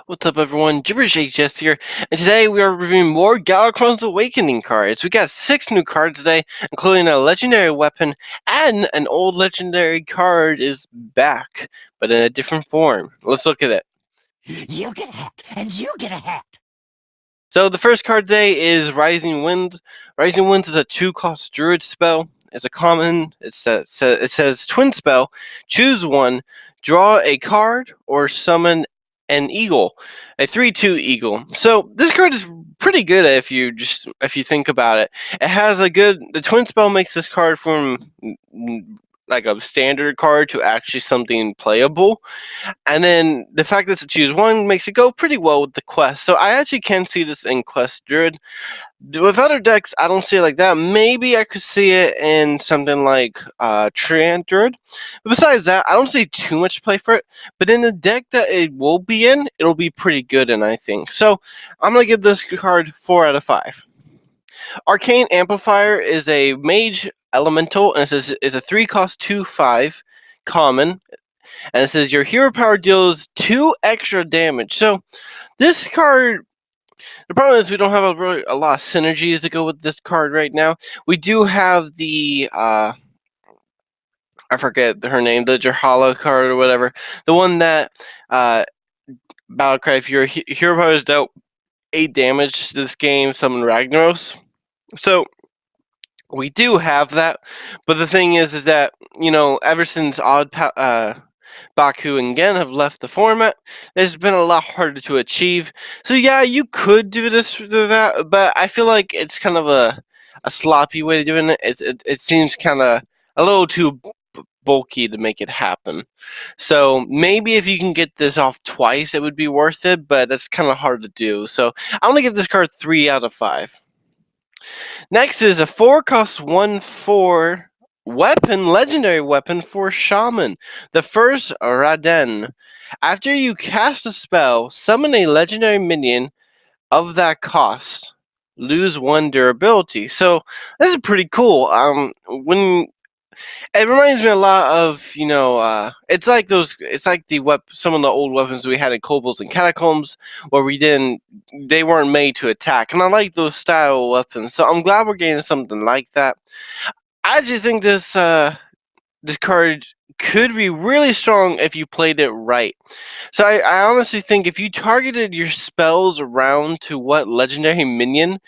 What's up, everyone? Gibberish HS here, and today we are reviewing more Galakrond's Awakening cards. We got 6 new cards today, including a legendary weapon, and an old legendary card is back, but in a different form. Let's look at it. You get a hat, and you get a hat. So the first card today is Rising Winds. Rising Winds is a 2-cost Druid spell. It's a common. It says Twin Spell. Choose one. Draw a card or summon an eagle, a 3/2 eagle. So this card is pretty good if you think about it. It has a good. The Twin Spell makes this card from like a standard card to actually something playable. And then the fact that it's a choose one makes it go pretty well with the quest. So I actually can see this in Quest Druid. With other decks, I don't see it like that. Maybe I could see it in something like Treant Druid. But besides that, I don't see too much play for it. But in the deck that it will be in, it'll be pretty good in, I think. So I'm going to give this card 4 out of 5. Arcane Amplifier is a mage elemental, and it says it's a 3-cost 2/5 common, and it says your hero power deals 2 extra damage. So this card, the problem is we don't have a lot of synergies to go with this card right now. We do have the I forget her name, the Jahala card or whatever, the one that Battlecry, if your hero power is dealt 8 damage to this game, summon Ragnaros. So we do have that, but the thing is that ever since Baku and Gen have left the format, it's been a lot harder to achieve. So yeah, you could do this or that, but I feel like it's kind of a sloppy way of doing it. It seems kind of a little too bulky to make it happen. So maybe if you can get this off twice, it would be worth it, but that's kind of hard to do. So I'm gonna give this card 3 out of 5. Next is a 4-cost 1/4 weapon, legendary weapon for Shaman. The first Raden. After you cast a spell, summon a legendary minion of that cost. Lose 1 durability. So this is pretty cool. When it reminds me a lot of, it's like some of the old weapons we had in Kobolds and Catacombs, where they weren't made to attack, and I like those style weapons. So I'm glad we're getting something like that. I actually think this card could be really strong if you played it right. So I honestly think if you targeted your spells around to what legendary minion,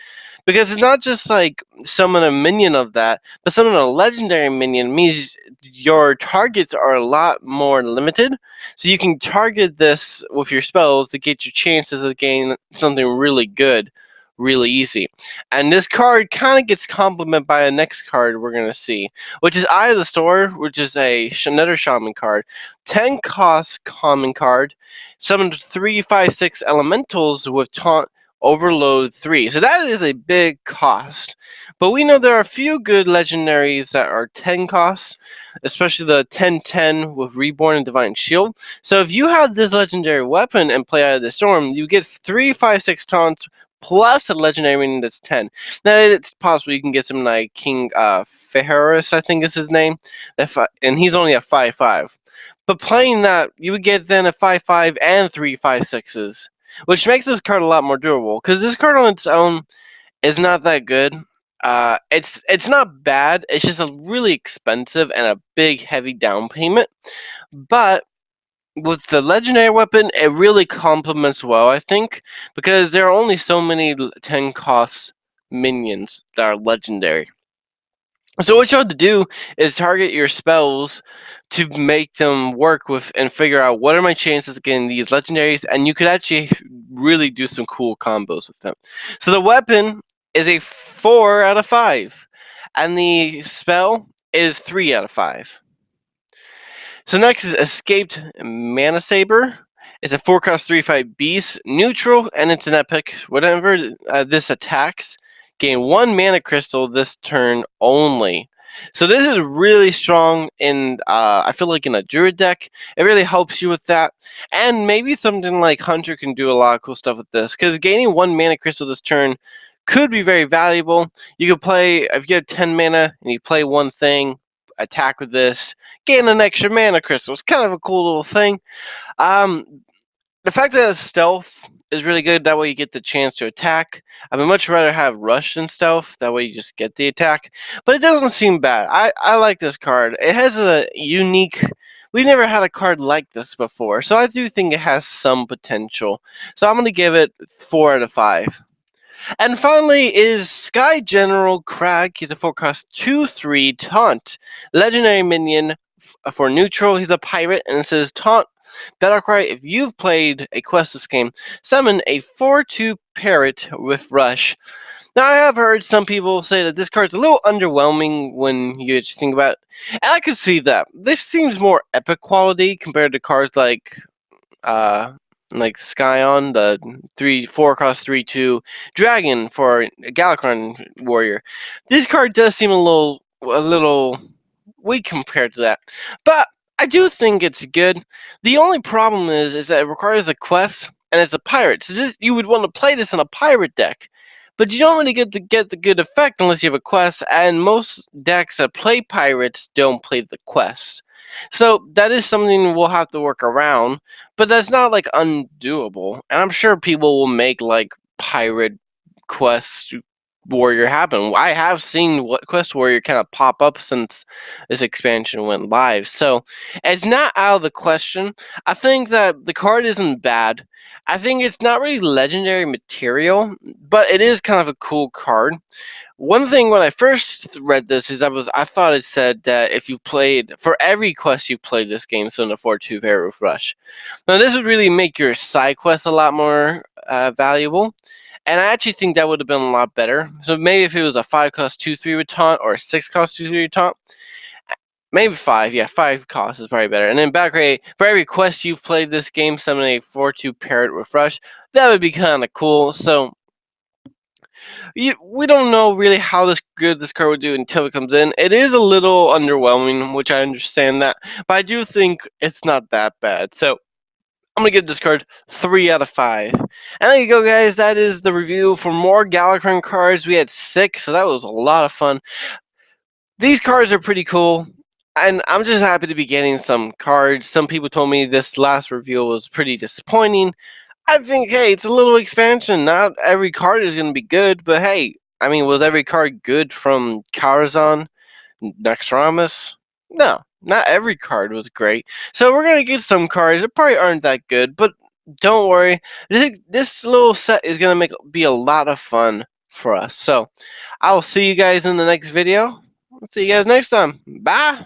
because it's not just like summon a minion of that, but summon a legendary minion means your targets are a lot more limited. So you can target this with your spells to get your chances of getting something really good really easy. And this card kind of gets complemented by the next card we're going to see, which is Eye of the Store, which is another Shaman card. 10 cost common card. Summon 3/5/6 elementals with taunt Overload 3. So that is a big cost. But we know there are a few good legendaries that are 10 costs, especially the 10/10 with Reborn and Divine Shield. So if you have this legendary weapon and play Eye of the Storm, you get 3/5/6 taunts plus a legendary meaning that's 10. Now it's possible you can get some like King Ferris, I think is his name, and he's only a 5/5. But playing that, you would get then a 5/5 and 3/5/6s, which makes this card a lot more durable. Because this card on its own is not that good. It's not bad. It's just a really expensive and a big heavy down payment. But with the legendary weapon, it really complements well, I think, because there are only so many 10 cost minions that are legendary. So what you have to do is target your spells to make them work with and figure out what are my chances of getting these legendaries, and you could actually really do some cool combos with them. So the weapon is a 4 out of 5, and the spell is 3 out of 5. So next is Escaped Mana Sabre. It's a 4-cost 3/5 beast, neutral, and it's an epic. Whenever this attacks, gain 1 mana crystal this turn only. So this is really strong in, I feel like in a druid deck. It really helps you with that. And maybe something like Hunter can do a lot of cool stuff with this, because gaining 1 mana crystal this turn could be very valuable. You could play, if you have 10 mana and you play one thing, attack with this, gain an extra mana crystal. It's kind of a cool little thing. Um, The fact that stealth is really good, that way you get the chance to attack. I would much rather have rush than stealth, that way you just get the attack. But it doesn't seem bad. I like this card. It has a unique. We've never had a card like this before, so I do think it has some potential. So I'm going to give it 4 out of 5. And finally is Sky General KRAGG. He's a 4-cost 2/3 taunt. Legendary minion for neutral. He's a pirate and it says taunt. Battlecry, if you've played a quest this game, summon a 4/2 parrot with rush. Now I have heard some people say that this card's a little underwhelming when you think about it. And I could see that. This seems more epic quality compared to cards uh like Scion, the 4-cost 3/2 dragon for Galakron warrior. This card does seem a little weak compared to that, but I do think it's good. The only problem is that it requires a quest and it's a pirate. So this you would want to play this in a pirate deck. But you don't really get the good effect unless you have a quest, and most decks that play pirates don't play the quest. So that is something we'll have to work around, but that's not like undoable. And I'm sure people will make like pirate quest warrior happen. I have seen what quest warrior kind of pop up since this expansion went live. So it's not out of the question. I think that the card isn't bad. I think it's not really legendary material, but it is kind of a cool card. One thing when I first read this is I thought it said that if you played for every quest you played this game, so in a 4/2 pair with rush. Now this would really make your side quests a lot more valuable, and I actually think that would have been a lot better. So maybe if it was a 5-cost 2/3 with taunt or a 6-cost 2/3 with taunt, maybe 5. Yeah, 5 cost is probably better. And then back rate for every quest you've played this game, summon a 4/2 parrot with rush. That would be kind of cool. So we don't know really how good this card would do until it comes in. It is a little underwhelming, which I understand that, but I do think it's not that bad. So I'm gonna give this card 3 out of 5. And there you go, guys. That is the review for more Galakron cards. We had 6, so that was a lot of fun. These cards are pretty cool, and I'm just happy to be getting some cards. Some people told me this last review was pretty disappointing. I think, hey, it's a little expansion. Not every card is going to be good, but hey, I mean, was every card good from Karazhan, Naxxramas? No, not every card was great. So we're going to get some cards that probably aren't that good, but don't worry. This little set is going to be a lot of fun for us. So I'll see you guys in the next video. I'll see you guys next time. Bye!